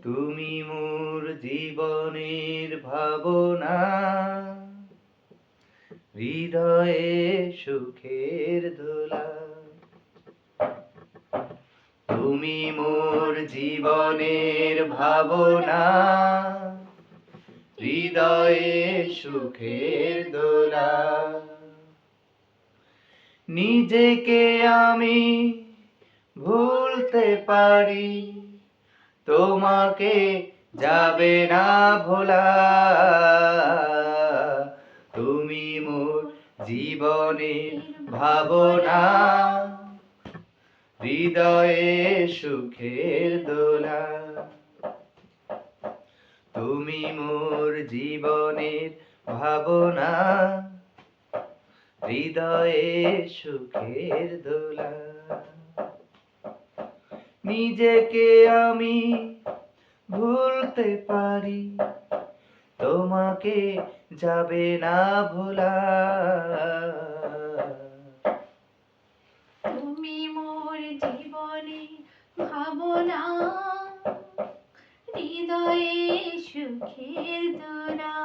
তুমি মোর জীবনের ভাবনা, হৃদয়ে সুখের দোলা। তুমি মোর জীবনের ভাবনা, হৃদয়ে সুখের দোলা। নিজেকে আমি ভুলতে পারি, তোমাকে যাবে না ভোলা। তুমি মোর জীবনের ভাবনা, হৃদয়ে সুখের দোলা। তুমি মোর জীবনের ভাবনা, হৃদয়ে সুখের দোলা। নিজেকে আমি ভুলতে পারি, তোমাকে যাবে না ভোলা। তুমি মোর জীবনে ভাবনা, হৃদয়ে সুখের দোলা।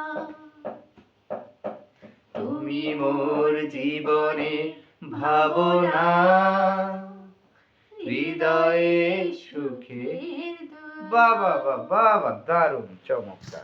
তুমি মোর জীবনে ভাবনা, হৃদয়ে সুখে। সুখের দোলা। বাবা বাবা বাবা, দারুণ, চমৎকার।